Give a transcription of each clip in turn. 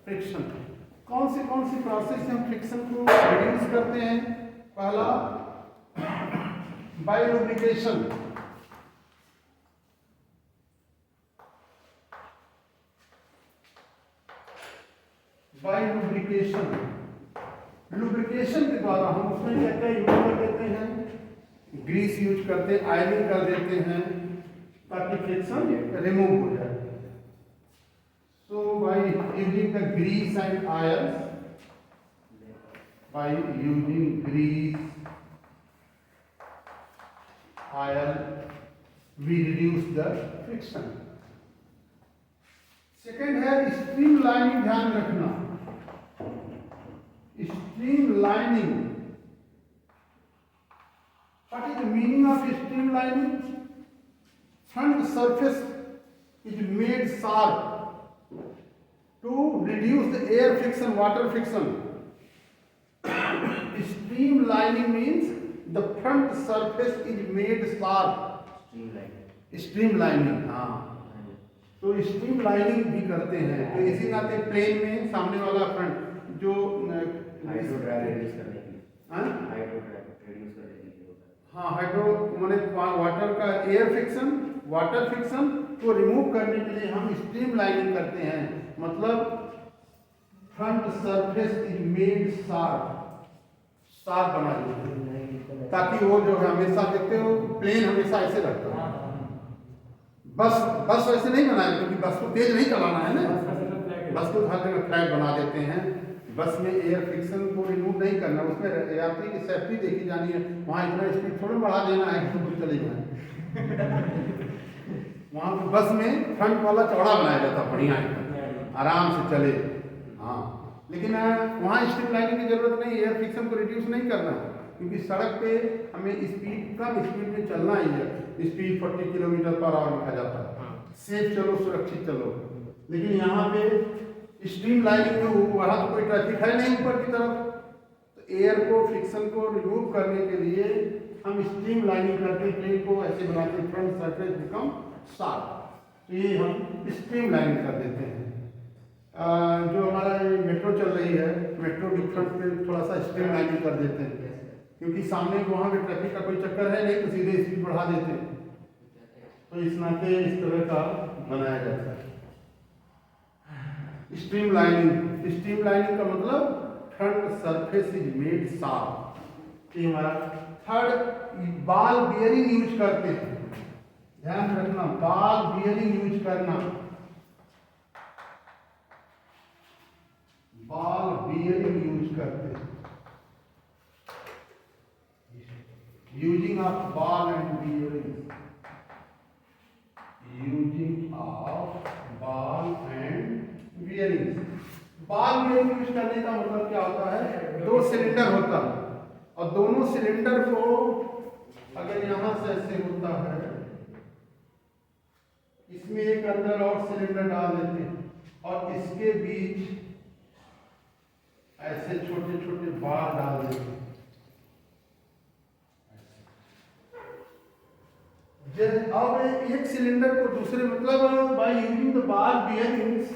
Friction. कौन सी process से हम फ्रिक्शन को रिड्यूस करते हैं? पहला by lubrication, by lubrication. Lubrication के द्वारा हम उसमें क्या क्या यूज कर देते हैं? ग्रीस यूज करते हैं, आयरनिंग कर देते हैं ताकि फ्रिक्शन रिमूव हो जाए। So by using the grease and iron, by using grease, iron, we reduce the friction. Second है streamlining, ध्यान रखना, streamlining. What is the meaning of streamlining? Front surface is made sharp to reduce the air friction, water friction. Streamlining means the front surface is made sharp. Streamlining, हाँ। तो streamlining भी करते हैं। तो इसी नाते प्लेन में सामने वाला फ्रंट जो हाइड्रो ड्राई रिड्यूस करने के लिए, हाइड्रो ड्राई रिड्यूस करने के लिए होता है। हाँ, हाइड्रो माने वाटर का एयर फ्रिक्शन, वाटर फ्रिक्शन को रिमूव करने के लिए हम स्ट्रीमलाइनिंग करते हैं। मतलब front surface is made sharp, sharp बना देते हैं ताकि वो जो हमेशा देखते हो प्लेन हमेशा ऐसे रहता है। बस वैसे नहीं बनाए क्योंकि बस को तेज नहीं चलाना है ना, बस को हर जगह फ्लैट बना देते हैं। बस में एयर फ्रिक्शन को रिमूव नहीं करना, उसमें यात्री की सेफ्टी देखी जानी है। वहाँ इतना स्पीड थोड़ा बढ़ा देना है कि दूर चले जाए। वहाँ पे बस में फ्रंट वाला चौड़ा बनाया जाता, बढ़िया आराम से चले। हाँ, लेकिन वहाँ स्ट्रीमलाइनिंग की जरूरत नहीं, एयर फ्रिक्शन को रिड्यूस नहीं करना, क्योंकि सड़क पे हमें स्पीड कम स्पीड में चलना ही है। स्पीड 40 किलोमीटर पर आवर लिखा जाता है, सेफ चलो, सुरक्षित चलो। लेकिन यहाँ पे स्ट्रीमलाइनिंग में वहाँ तो कोई ट्रैफिक है नहीं ऊपर की तरफ, तो एयर को फ्रिक्शन को रिमूव करने के लिए हम स्ट्रीमलाइनिंग करते हैं, प्लेन को ऐसे बनाते हैं फ्रंट सरफेस बिकम शार्प। तो ये हम स्ट्रीमलाइनिंग कर देते हैं। जो हमारा मेट्रो चल रही है, मेट्रो के फ्रंट पे थोड़ा सा स्ट्रीमलाइनिंग कर देते हैं, क्योंकि सामने वहाँ पे ट्रैफिक का कोई चक्कर है नहीं, तो सीधे स्पीड बढ़ा देते हैं। तो इस नाते इस तरह का बनाया जाता है स्ट्रीमलाइनिंग। स्ट्रीमलाइनिंग का मतलब front surface is made sharp. ये हमारा थर्ड, बॉल बियरिंग यूज करते हैं। ध्यान रखना, बॉल बियरिंग यूज करना, बॉल बियरिंग यूज करते हैं। Using of ball and bearing, using of ball and bearing. Ball bearing use करने का मतलब क्या होता है? दो सिलेंडर होता है और दोनों सिलेंडर को अगर यहां से ऐसे होता है, इसमें एक अंदर और सिलेंडर डाल देते हैं और इसके बीच ऐसे छोटे छोटे बार डाल देते हैं। अब एक सिलेंडर को दूसरे, मतलब by using the ball bearings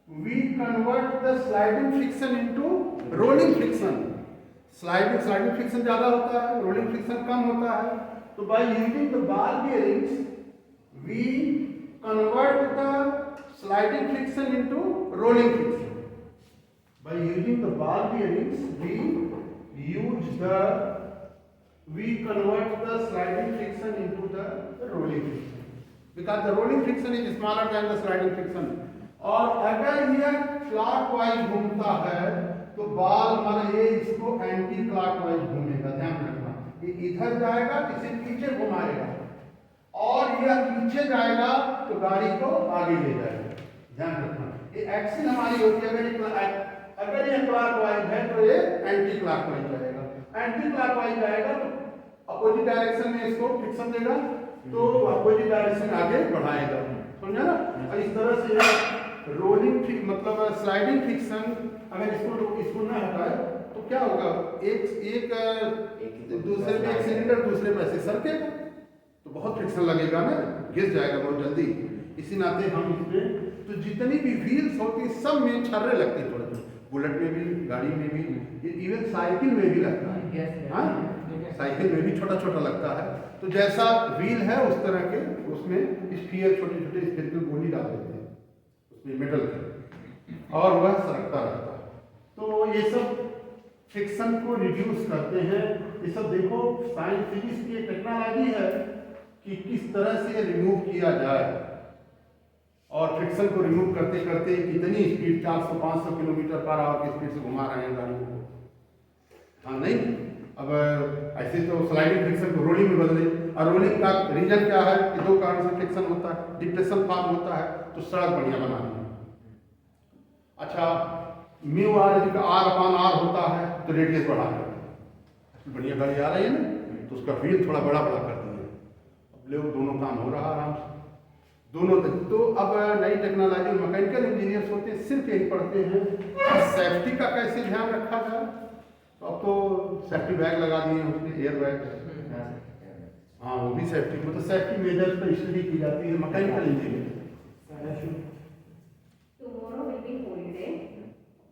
we convert the sliding friction into rolling friction. Sliding friction ज्यादा होता है, रोलिंग फ्रिक्शन कम होता है। तो by using the ball bearings we convert the sliding friction into rolling friction. By using the ball bearings, we convert the sliding friction into the rolling friction, because the rolling friction is smaller than the sliding friction. और अगर यह clockwise घूमता है तो ball हमारा ये इसको anti clockwise घूमेगा। ध्यान रखना, ये इधर जाएगा, इसे पीछे घुमाएगा, और यह पीछे जाएगा तो गाड़ी को आगे ले जाएगा। ध्यान रखना, ये एक्सिस हमारी होती है। अगर ये क्लॉकवाइज है तो ये एंटी क्लॉकवाइज जाएगा, एंटी क्लॉकवाइज जाएगा तो अपोजिट डायरेक्शन में इसको फ्रिक्शन देगा, तो अपोजिट डायरेक्शन आगे बढ़ाएगा। समझा ना? और इस तरह से रोलिंग मतलब स्लाइडिंग फ्रिक्शन, अगर इसको ना हटाए तो क्या होगा? एक दूसरे में एक सिलेंडर दूसरे में ऐसे सरकेगा तो बहुत फ्रिक्शन लगेगा ना, गिर जाएगा बहुत जल्दी। इसी नाते हम इसमें तो जितनी भी व्हील्स होती है सब में छर्रे लगते हैं थोड़े थोड़े, बुलेट में भी, गाड़ी में भी, इवन साइकिल में भी लगता है। हाँ, साइकिल में भी छोटा छोटा लगता है। तो जैसा व्हील है उस तरह के उसमें स्फीयर, छोटे छोटे स्फीयर गोली डाल देते हैं उसमें मेटल के, और वह सरकता रहता है। तो ये सब फ्रिक्शन को रिड्यूस करते हैं। ये सब देखो साइंस फिजिक्स की टेक्नोलॉजी है कि किस तरह से रिमूव किया जाए, और फ्रिक्शन को रिमूव करते करते कितनी स्पीड, 400-500 किलोमीटर पर आवर की स्पीड से घुमा रहे हैं गाड़ियों को। हाँ नहीं, अब ऐसे तो स्लाइडिंग फ्रिक्शन को रोलिंग में बदले, और रोलिंग का रीजन क्या है कि दो कारण से फ्रिक्शन होता है, डिप्रेशन फॉर्म होता है तो सड़क बढ़िया बनानी है। अच्छा, म्यू आर R/R होता है तो रेडियस बढ़ा है, बढ़िया गाड़ी आ रही है ना तो उसका व्हील थोड़ा बड़ा बड़ा कर दिए, अब लोग दोनों काम हो रहा आराम से दोनों तक। तो अब नई टेक्नोलॉजी, मैकेनिकल इंजीनियर्स होते हैं सिर्फ यही पढ़ते हैं कि सेफ्टी का कैसे ध्यान रखा जाए। तो अब तो सेफ्टी बैग लगा दिए हैं उसमें, एयर बैग, हाँ वो भी सेफ्टी, मतलब सेफ्टी मेजर्स पर स्टडी की जाती है mechanical engineer. Tomorrow will be holiday.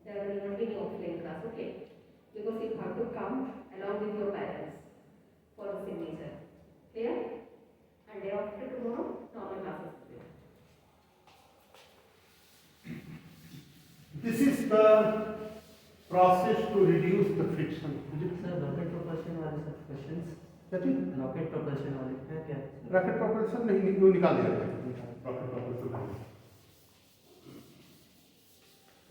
There will not be any offline class, okay? Because you have to come along with your parents for the signature. Clear? And day after tomorrow, normal classes will be. This is the process to reduce the friction. Sir rocket propulsion वाले सब questions, क्या चीज? Rocket propulsion वाले है क्या? Rocket propulsion नहीं, वो निकाल दिया गया रॉकेट प्रोपल्शन।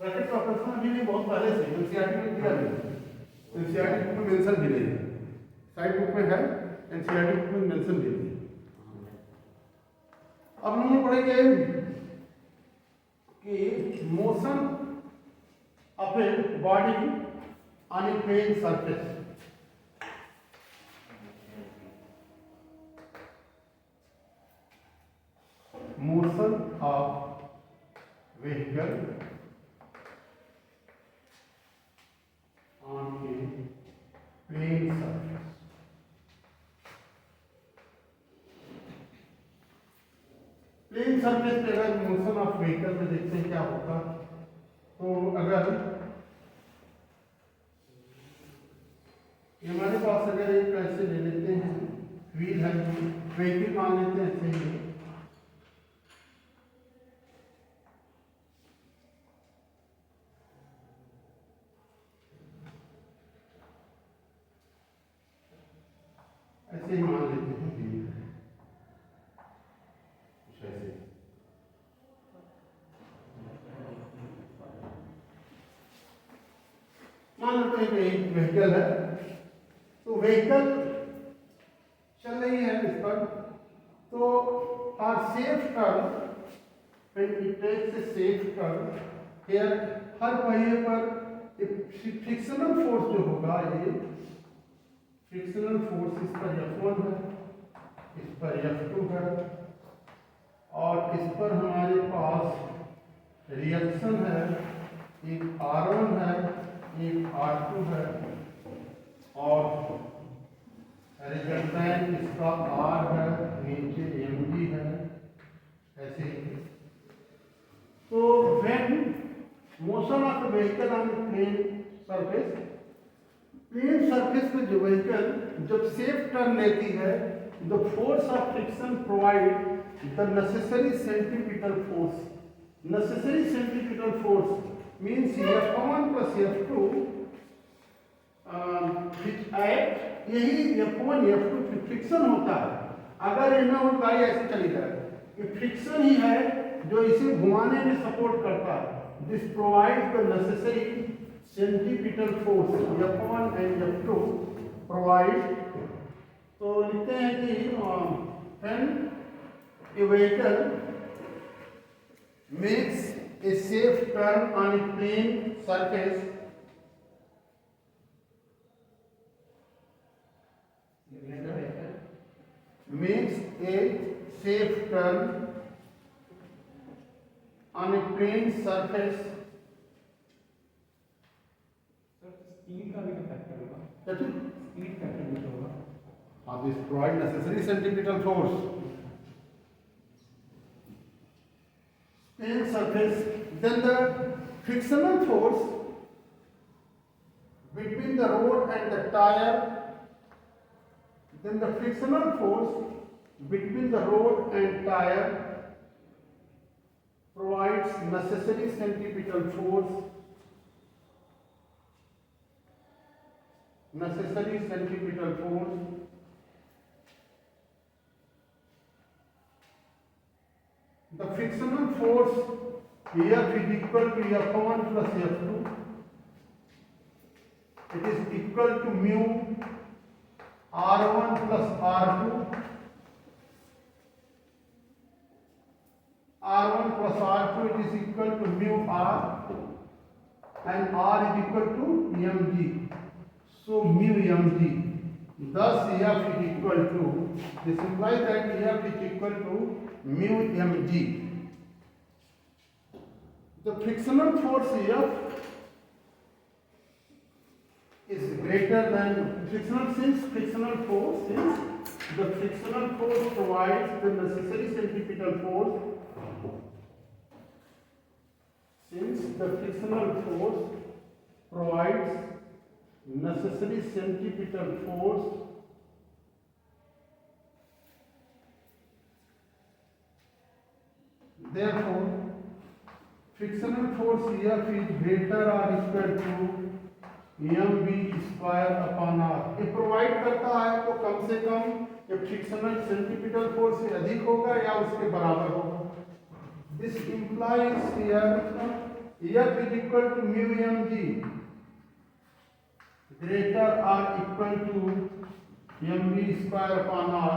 रॉकेट प्रोपल्शन अभी नहीं, बहुत पहले से एनसीईआरटी में दिया गया, एनसीईआरटी बुक में मेंशन भी नहीं है, साइड बुक में है, एनसीईआरटी बुक में मेंशन भी नहीं है। अब हम लोग पढ़ेंगे कि motion of a body on a plane surface. Motion of vehicle on a plane surface. Plane surface पे अगर मोशन ऑफ व्हीकल में देखते हैं क्या होगा, तो अगर हमारे पास अगर एक ऐसे ले लेते हैं व्हील है, व्हीकल मान लेते हैं ऐसे ही, ऐसे ही मान लेते हैं व्हील कुछ ऐसे। मान लेते हैं कि एक व्हीकल है, तो व्हीकल चल रही है इस पर, तो for safe turn when it takes a safe turn here, हर पहिए पर फ्रिक्शनल फोर्स जो होगा, ये फ्रिक्शनल फोर्स इस पर F1 है, इस पर F2 है, और इस पर हमारे पास रिएक्शन है, एक R1 है, एक R2 है, और रिजल्टेंट इसका R है, नीचे mg है, ऐसे ही। तो when motion of vehicle on plane surface, plane surface पे जो व्हीकल जब सेफ टर्न लेती है, the force of friction provide the necessary centripetal force. Necessary centripetal force means F1 plus F2 which act, यही F1 F2 फ्रिक्शन होता है। अगर ये ना हो गाड़ी ऐसे चली जाए, ये फ्रिक्शन ही है जो इसे घुमाने में सपोर्ट करता है। This provide the necessary centripetal force F1 and F2 provide। तो लिखते हैं कि when a vehicle makes a safe turn on a plane surface, makes a safe turn on a plane surface, speed का भी तो factor होगा, क्या चीज? स्पीड फैक्टर भी तो होगा। हाँ, this provide necessary centripetal force. plane surface, then the frictional force between the road and the tire, then the frictional force between the road and tire provides necessary centripetal force, The frictional force F is equal to F1 plus F2. It is equal to mu R1 plus R2. R1 plus R2 it is equal to mu R, and R is equal to mg. So mu mg. Thus F is equal to, this implies that F is equal to mu mg. The frictional force F is greater than frictional force provides the necessary centripetal force. Since the frictional force provides necessary centripetal force, therefore frictional force F is greater or equal to mv square upon r. ये provide करता है तो कम से कम ये frictional centripetal force से अधिक होगा या उसके बराबर होगा. This implies here F is equal to mu mg greater or equal to mv square upon r.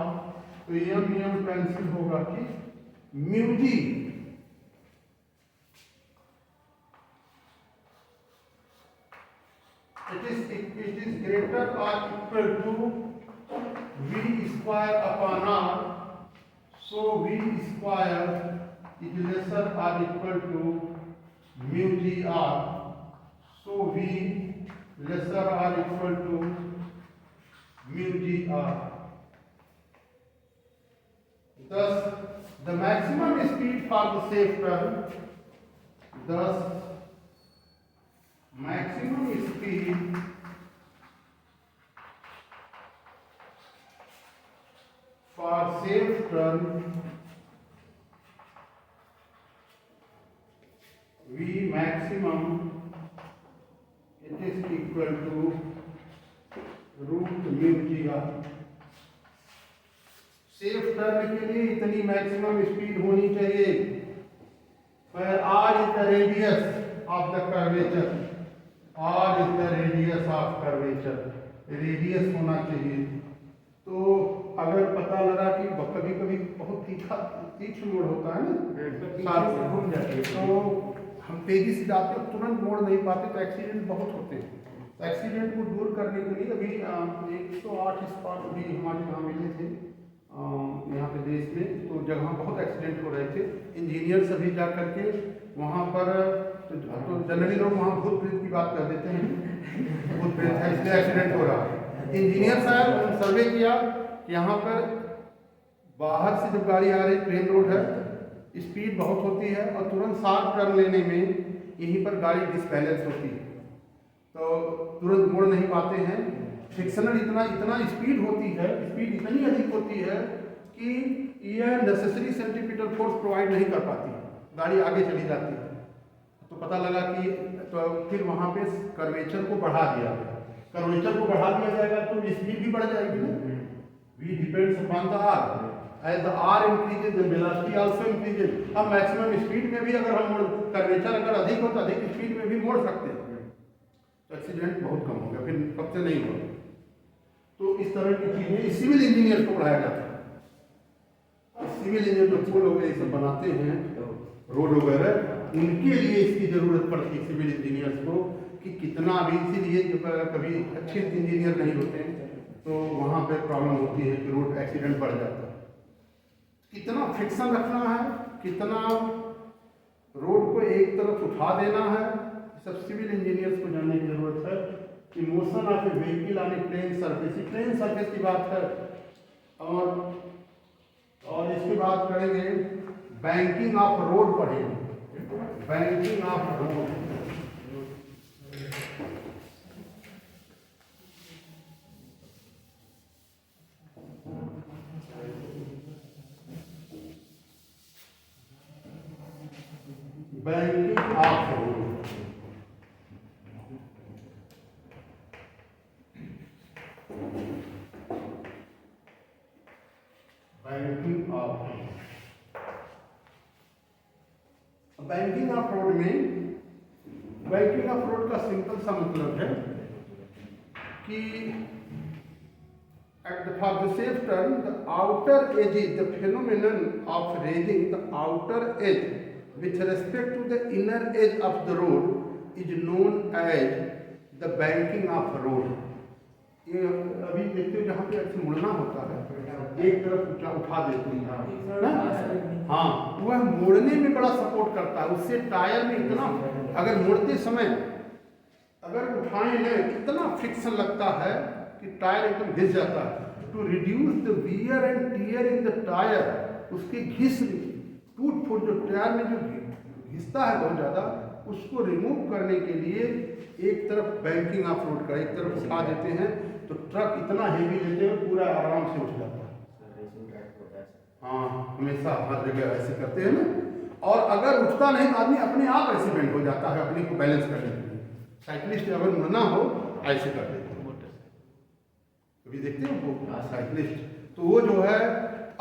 तो m कैंसिल होगा कि mu g it is greater or equal to v square upon r. So v square is lesser or equal to mu g r. So v lesser or equal to mu g r. Thus the maximum speed for the safe turn, maximum speed for safe turn V maximum it is equal to root mu g r. Safe turn के लिए इतनी maximum speed होनी चाहिए. पर r is the radius of the curvature. R is the radius of curvature. Radius होना चाहिए. तो अगर पता लगा कि कभी कभी बहुत तीक्ष्ण मोड़ होता है ना, साथ घूम जाती है, तो हम तेजी से जाते हैं तुरंत मोड़ नहीं पाते तो एक्सीडेंट बहुत होते हैं. तो एक्सीडेंट को दूर करने के लिए अभी 108 स्पॉट भी हमारे यहाँ मिले थे यहाँ पे देश में. तो जगह बहुत एक्सीडेंट हो रहे थे. इंजीनियर सभी जा करके वहाँ पर तो जनरली लोग वहाँ भूत प्रेत की बात कर देते हैं, भूत प्रेत है इसलिए एक्सीडेंट हो रहा है. इंजीनियर साहब सर्वे किया कि यहाँ पर बाहर से जब गाड़ी आ रही, प्लेन रोड है, स्पीड बहुत होती है और तुरंत शार्प टर्न लेने में यहीं पर गाड़ी डिसबैलेंस होती है, तो तुरंत मोड़ नहीं पाते हैं. फ्रिक्शनल इतना स्पीड होती है, स्पीड इतनी अधिक होती है कि यह नेसेसरी सेंट्रीपिटल फोर्स प्रोवाइड नहीं कर पाती, गाड़ी आगे चली जाती है. तो पता लगा कि तो फिर वहाँ पे कर्वेचर को बढ़ा दिया गया. कर्वेचर को बढ़ा दिया जाएगा तो स्पीड भी बढ़ जाएगी ना. V depends upon the r. As the r increases the velocity also increases. हम मैक्सिमम स्पीड में भी अगर हम कर्वेचर अगर अधिक हो तो अधिक स्पीड में भी मोड़ सकते हैं, तो एक्सीडेंट बहुत कम होगा, फिर कब से नहीं होगा. तो इस तरह की चीजें सिविल इंजीनियर को पढ़ाया जाता है. सिविल इंजीनियर जो पुल वगैरह सब बनाते हैं, रोड वगैरह, उनके लिए इसकी जरूरत पड़ती है सिविल इंजीनियर्स को कि कितना भी. इसीलिए जब कभी अच्छे इंजीनियर नहीं होते हैं तो वहाँ पे प्रॉब्लम होती है कि रोड एक्सीडेंट बढ़ जाता है. कितना फ्रिक्शन रखना है, कितना रोड को एक तरफ उठा देना है, सब सिविल इंजीनियर्स को जानने की जरूरत है. कि motion of a vehicle on a plane surface की बात है. और इसकी बात करेंगे बैंकिंग ऑफ रोड पढ़ेंगे. Banking of road, banking of road, banking of road. Banking of road में, बैंकिंग ऑफ रोड का सिंपल सा मतलब है कि for the safe term, the outer edge is the phenomenon of raising the outer edge with respect to the inner edge of the road is known as the banking of road. ये अभी देखते हो जहाँ पे ऐसे मुड़ना होता है, एक तरफ उठा देते हैं ना, हाँ, वह मोड़ने में बड़ा सपोर्ट करता है। उससे टायर में इतना, अगर मुड़ते समय अगर उठाएं ना, इतना फ्रिक्शन लगता है कि टायर एकदम घिस जाता है। To reduce the wear and tear in the tyre, उसके घिस टूट फूट जो टायर में जो घिसता है बहुत ज़्यादा, उसको रिमूव करने के लिए एक तरफ बैंकिंग ऑफ रोड का एक तरफ उठा देते हैं, तो ट्रक इतना हेवी लेते हुए पूरा आराम से उठ जाता है। हाँ, हमेशा हर जगह ऐसे करते हैं ना। और अगर उठता नहीं तो आदमी अपने आप ऐसे बेंड हो जाता है अपने को बैलेंस करने के लिए। साइकिलिस्ट अगर मुड़ना हो ऐसे कर देते हैं। अभी देखते हो वो साइकिलिस्ट, तो वो जो है,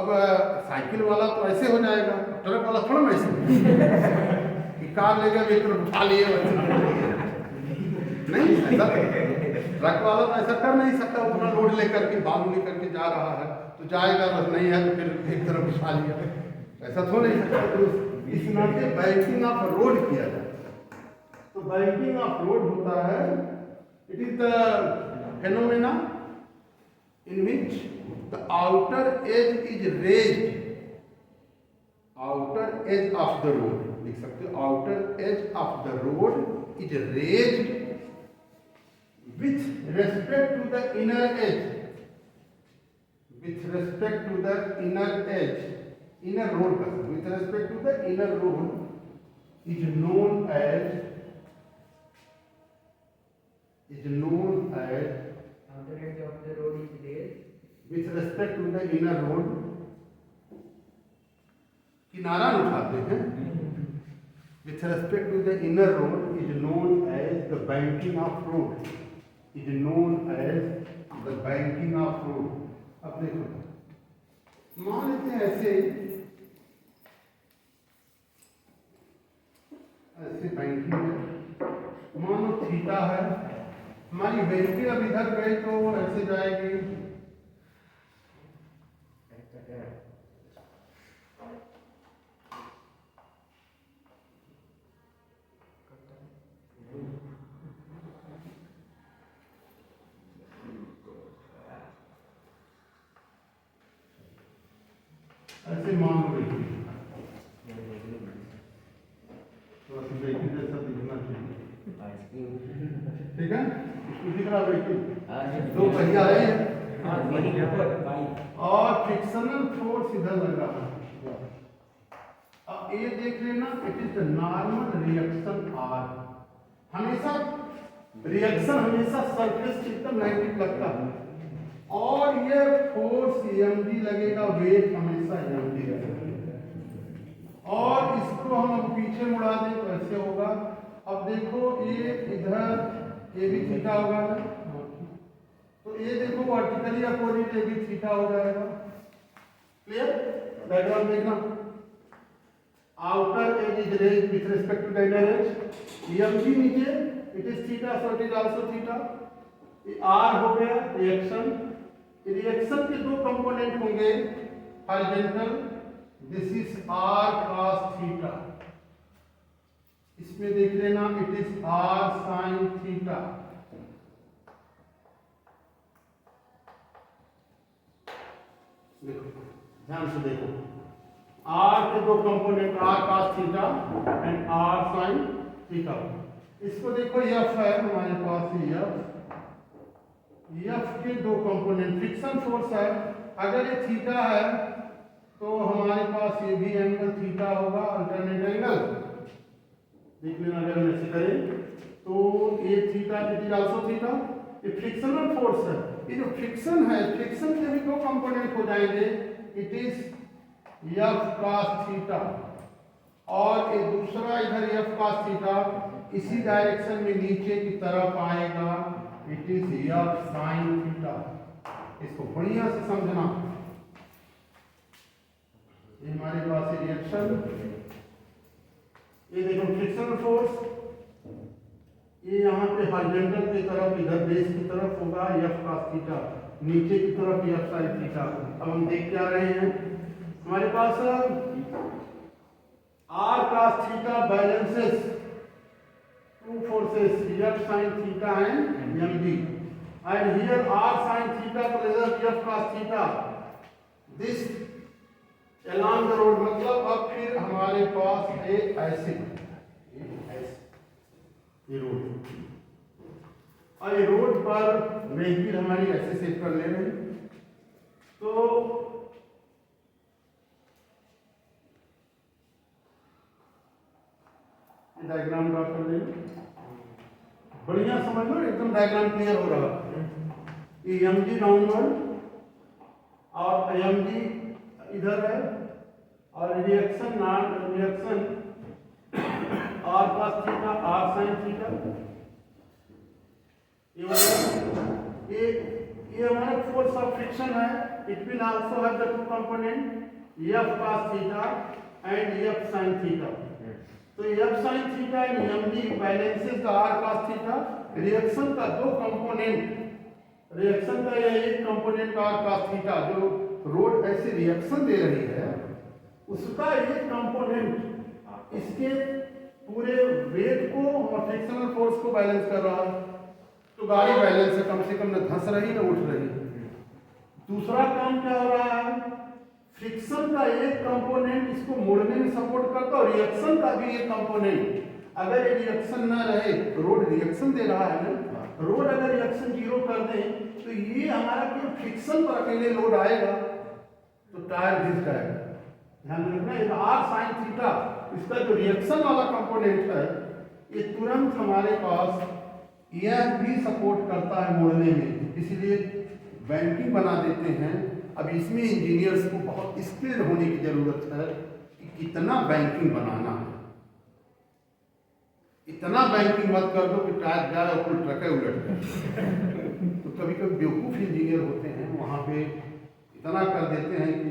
अब साइकिल वाला तो ऐसे हो जाएगा, ट्रक वाला थोड़ा ना ऐसे कि कार लेगा एक तरफ उठा लिए नहीं, ऐसा ट्रक वाला तो ऐसा कर नहीं सकता। उतना लोड लेकर के बालू लेकर के जा रहा है तो जाएगा, बस नहीं है तो फिर एक तरफ उठा लिया, ऐसा तो नहीं सकता। तो इस नाते बैंकिंग ऑफ रोड किया जाता है। तो बैंकिंग ऑफ रोड होता है, it is the phenomena in which the outer edge is raised, outer edge of the road, लिख सकते हो, outer edge of the road is raised with respect to the inner edge, with respect to the inner edge, inner road का, with respect to the inner road is known as outer edge of the road is raised with respect to the inner road, किनारा उठाते हैं, with respect to the inner road is known as the banking of road, is known as the banking of road. अब देखो, मान लेते हैं ऐसे banking है, मानो थीटा है, हमारी व्हीकल अब इधर गई तो ऐसे जाएगी, ऐसे मान लो तो व्हीकल जैसा दिखना चाहिए, ठीक है, दिख रहा व्हीकल दो पहिया है और फ्रिक्शनल फोर्स इधर लग रहा है। अब ये देख लेना, it is the normal reaction r. हमेशा रिएक्शन हमेशा सरफेस एकदम नेगेटिव लगता है, और ये फोर्स mg लगेगा, वेट हमेशा mg लगेगा। और इसको हम अब पीछे मुड़ा दें तो ऐसे होगा। अब देखो ये इधर ये भी थीटा होगा ना, तो ये देखो वर्टिकली अपोजिट ये भी थीटा हो जाएगा। क्लियर? डायग्राम देखना, outer edge is raised with respect to the inner edge, mg नीचे, it is theta, so it is also theta. ये r हो गया रिएक्शन। रिएक्शन के दो कंपोनेंट होंगे, horizontal, this is r cos theta, इसमें देख लेना it is r sin theta. देखो ध्यान से देखो, r के दो component, r cos theta and r sin theta. इसको देखो f है हमारे पास, f के दो कंपोनेंट, फ्रिक्शन फोर्स है। अगर ये थीटा है तो हमारे पास ये भी एंगल थीटा होगा, अल्टरनेट एंगल। देख लेना अगर हम ऐसे करें तो ये theta it is also theta, ये फ्रिक्शनल फोर्स है। ये जो फ्रिक्शन है, फ्रिक्शन के भी दो कंपोनेंट हो जाएंगे, it is F cos theta और ये दूसरा इधर एफ cos थीटा इसी डायरेक्शन में नीचे की तरफ आएगा, it is F sin theta. इसको बढ़िया से समझना। ये हमारे पास है रिएक्शन, ये देखो फ्रिक्शनल फोर्स, ये यहाँ पे हॉरिजॉन्टल की तरफ इधर बेस की तरफ होगा एफ cos थीटा, नीचे की तरफ एफ sin थीटा। अब हम देख क्या रहे हैं, हमारे पास r cos theta balances two forces F sin theta and mg, and here r sin theta plus f cos theta this along the road, मतलब अब फिर हमारे पास एक ऐसे ये रोड, और ये रोड पर व्हीकल हमारी ऐसे सेट कर ले रहे हैं। तो ये डायग्राम ड्रा कर ले, बढ़िया समझ लो, एकदम डायग्राम क्लियर हो रहा है। ये mg डाउनवर्ड और mg इधर है, और reaction r cos theta r sin theta, ये हमारा फोर्स ऑफ फ्रिक्शन है। It will also have the two component f cos theta and f sin theta. तो f sin theta and mg balances the r cos theta. Reaction का दो component, reaction का यह एक component r cos theta जो road ऐसे reaction दे रही है, उसका एक कंपोनेंट इसके पूरे वेट को और फ्रिक्शनल फोर्स को बैलेंस कर रहा है। तो गाड़ी बैलेंस है, कम से कम न धंस रही न उठ रही। दूसरा काम क्या हो रहा है, फ्रिक्शन का एक कंपोनेंट इसको मुड़ने में सपोर्ट करता है, और रिएक्शन का भी एक कंपोनेंट। अगर ये रिएक्शन ना रहे, रोड रिएक्शन दे रहा है ना, रोड अगर रिएक्शन जीरो कर दें तो ये हमारा केवल फ्रिक्शन पर अकेले लोड आएगा तो टायर घिस जाएगा। ध्यान रखना, ये r sin थीटा इसका जो रिएक्शन वाला कंपोनेंट है, ये तुरंत हमारे पास यह भी सपोर्ट करता है मोड़ने में, इसलिए बैंकिंग बना देते हैं। अब इसमें इंजीनियर्स को बहुत स्किल्ड होने की जरूरत है कि कितना बैंकिंग बनाना है। इतना बैंकिंग मत कर दो कि टायर जाए और फुल ट्रक उलट जाए। तो कभी कभी बेवकूफ़ इंजीनियर होते हैं, वहाँ पे इतना कर देते हैं कि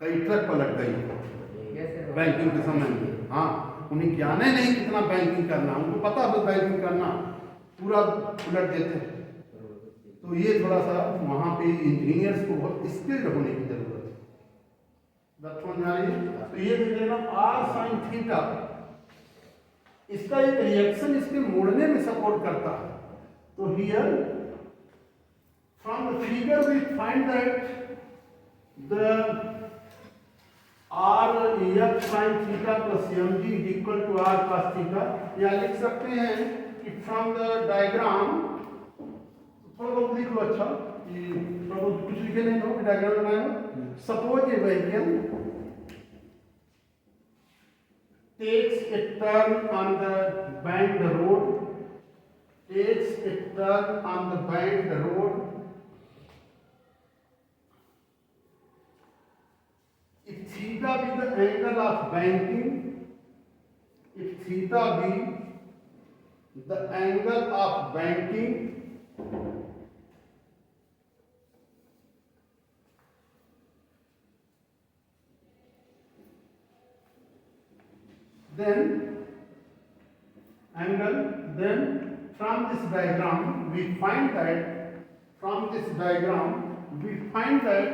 कई ट्रक पलट गई बैंकिंग के समय में। हाँ, उन्हें ज्ञान ही नहीं कितना बैंकिंग करना, उनको पता है बैंकिंग करना, पूरा उलट देते हैं। तो ये थोड़ा सा वहाँ पे इंजीनियर्स को बहुत स्किल्ड होने की जरूरत है। बात समझ आ रही है? तो ये देख लेना r sin थीटा, इसका एक रिएक्शन इसके मोड़ने में सपोर्ट करता है। तो here from the figure we find that the r f sin theta plus mg is equal to r cos theta. या लिख सकते हैं कि फ्रॉम द डायग्राम, थोड़ा बहुत लिख लो, अच्छा कि थोड़ा बहुत कुछ लिखे नहीं हो, डायग्राम बनाया। Suppose A vehicle takes a turn on the bend road, takes a turn on the bend road. If theta be the angle of banking, if theta be the angle of banking, then angle, then from this diagram we find that, from this diagram we find that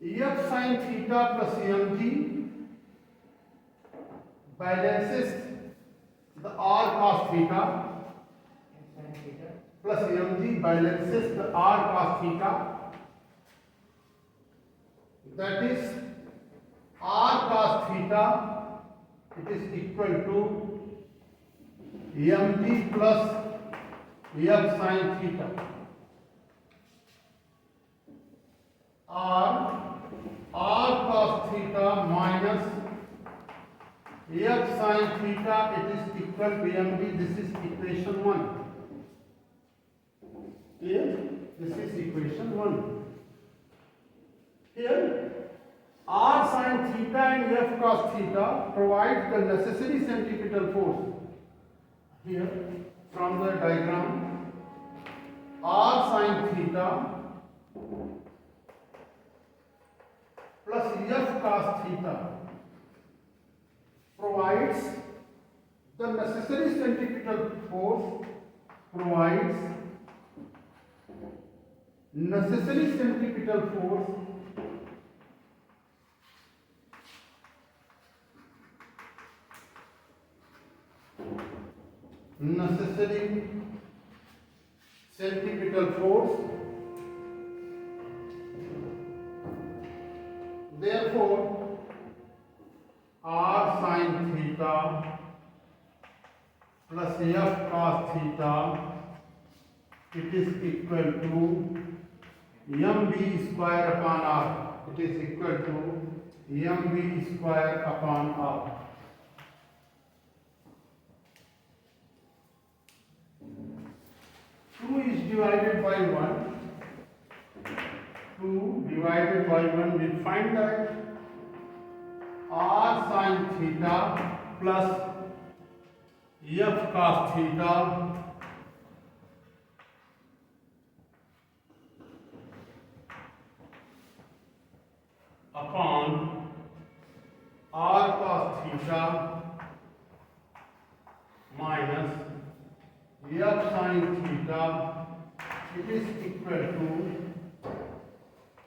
f sin theta plus mg balances the r cos theta plus mg balances the r cos theta. That is r cos theta, it is equal to mg plus f sin theta, or r cos theta minus f sin theta, it is equal to md. This is equation 1. Here, this is equation 1. Here, r sin theta and f cos theta provide the necessary centripetal force. Here, from the diagram, r sin theta plus f cos theta provides the necessary centripetal force, provides necessary centripetal force therefore r sin theta plus f cos theta, it is equal to mb square upon r. It is equal to mb square upon r. 2 is divided by 1. 2 divided by 1, we find that r sin theta plus f cos theta upon r cos theta minus f sin theta, it is equal to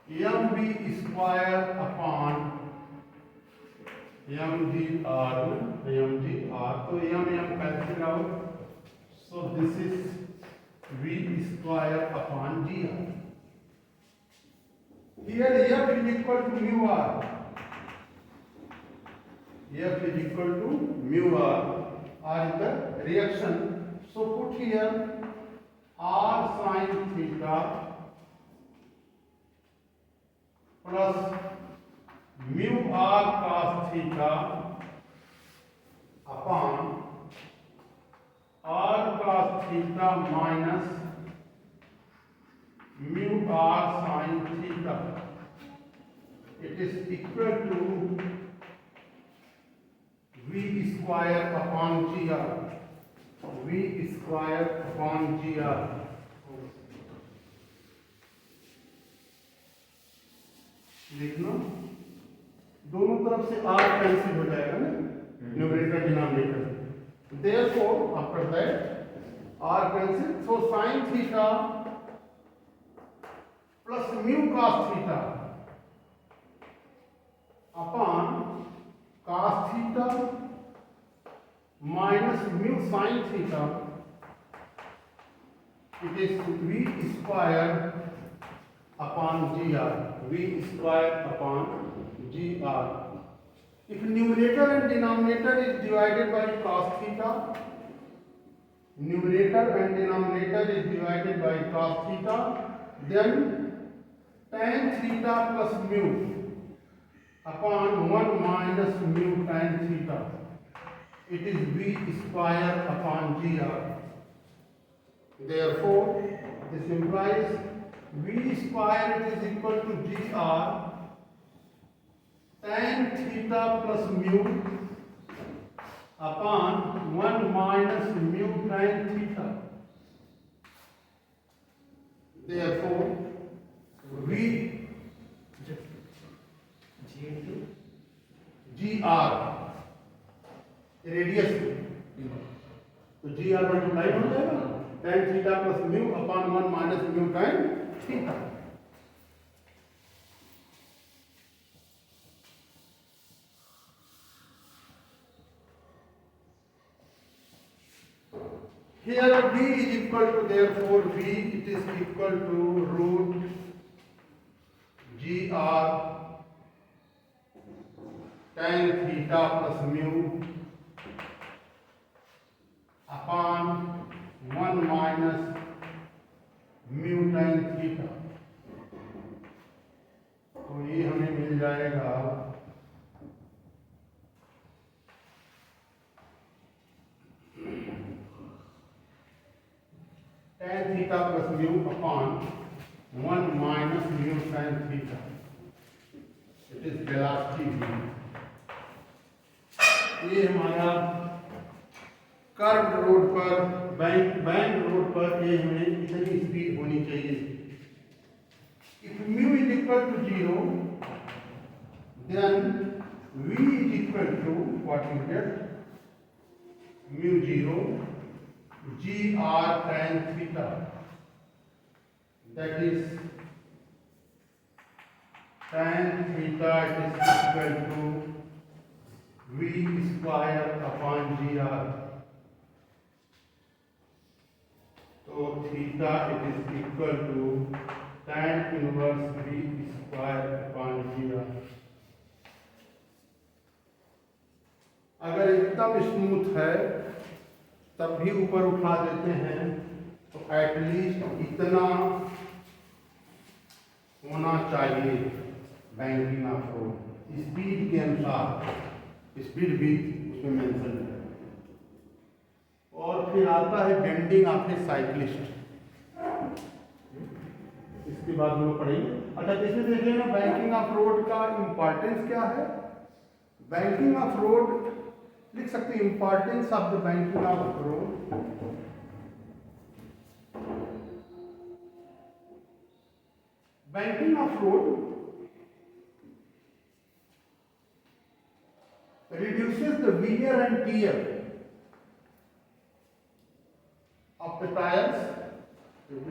mb square upon mgr. So m cancel out. So this is v square upon gr. Here f is equal to mu r. F is equal to mu r. R is the reaction. So put here r sin theta plus mu r cos theta upon r cos theta minus mu r sin theta. It is equal to v square upon gr. V square upon gr. लिखना, दोनों तरफ से r cancel हो जाएगा ना, numerator denominator. Therefore, after that r cancel. So sin theta plus mu cos theta upon cos theta minus mu sin theta, it is v square upon gr. V square upon gr. If numerator and denominator is divided by cos theta, numerator and denominator is divided by cos theta, then tan theta plus mu upon 1 minus mu tan theta, it is v square upon gr. Therefore, this implies v square, it is equal to gr tan theta plus mu upon 1 minus mu tan theta. Therefore, v gr radius, तो gr multiply हो जाएगा tan theta plus mu upon 1 minus mu tan theta. Here v is equal to, therefore v, it is equal to root gr tan theta plus mu upon 1 minus mu tan theta. तो ये हमें मिल जाएगा tan theta plus mu upon 1 minus mu sin theta, it is velocity v। ये हमारा curve road पर bank road पर ये हमें इतनी स्पीड होनी चाहिए। If mu is equal to 0 then v is equal to what you get, mu 0 gr tan theta, that is tan theta is equal to v square upon gr। तो theta it is equal to tan inverse v square upon gr। अगर एकदम smooth है तब भी ऊपर उठा देते हैं, तो एटलीस्ट इतना होना चाहिए बैंकिंग ऑफ रोड स्पीड के अनुसार, स्पीड भी उसमें मेंशन है। और फिर आता है बेंडिंग ऑफ ए साइक्लिस्ट, इसके बाद हम लोग पढ़ेंगे। अच्छा, इसमें देख लेना बैंकिंग ऑफ रोड का इंपॉर्टेंस क्या है। बैंकिंग ऑफ रोड लिख सकते हैं, importance of the banking of road. Banking of road reduces the wear and tear of the tires,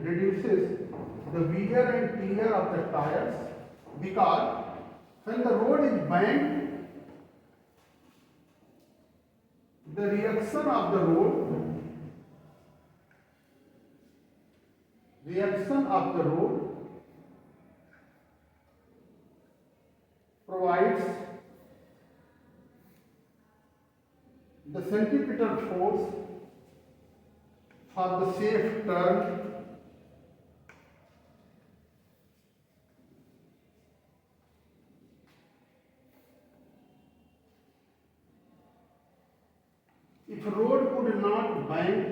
reduces the wear and tear of the tires, because when the road is bent, the reaction of the road provides the centripetal force for the safe turn if road could not bend,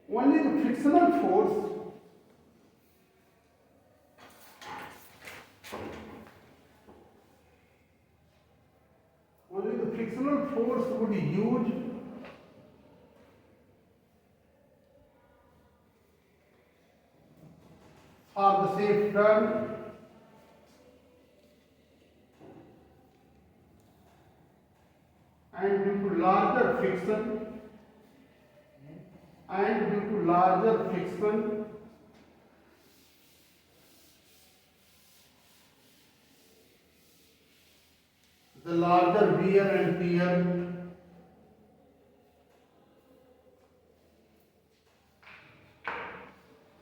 only the frictional force would use for the safe turn, and due to larger friction the larger wear and tear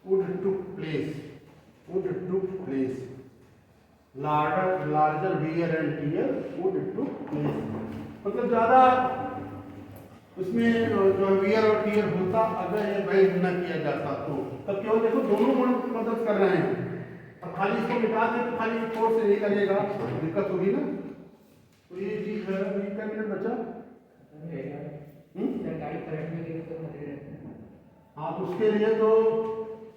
would took place, larger wear and tear would took place। मतलब ज़्यादा उसमें जो wear और tier होता, अगर ये bend न किया जाता तो तब केवल देखो दोनों मदद कर रहे हैं। अब खाली इसको मिटा दें तो खाली फोर्स नहीं लगेगा, दिक्कत होगी ना। तो ये चीज है। अभी क्या मिनट बचा? हाँ, तो उसके लिए तो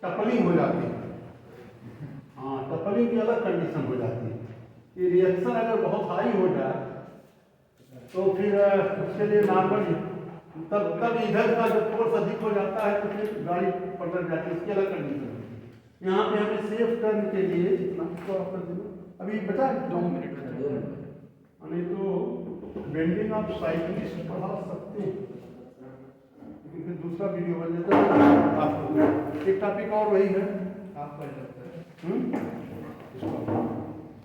टपलिंग हो जाती है। हाँ, टपलिंग की अलग कंडीशन हो जाती है। ये रिएक्शन अगर बहुत हाई हो जाए तो फिर उसके लिए नॉर्मल तब इधर का जब फोर्स अधिक हो जाता है तो फिर गाड़ी पलट जाती है, उसकी अलग कंडीशन है। यहाँ पे हमें सेफ टर्न के लिए अभी बता 2 मिनट नहीं तो बेंडिंग ऑफ साइक्लिस्ट पढ़ा सकते हैं, लेकिन फिर दूसरा वीडियो बन जाता है। एक टॉपिक और वही है, आप पढ़ सकते हैं।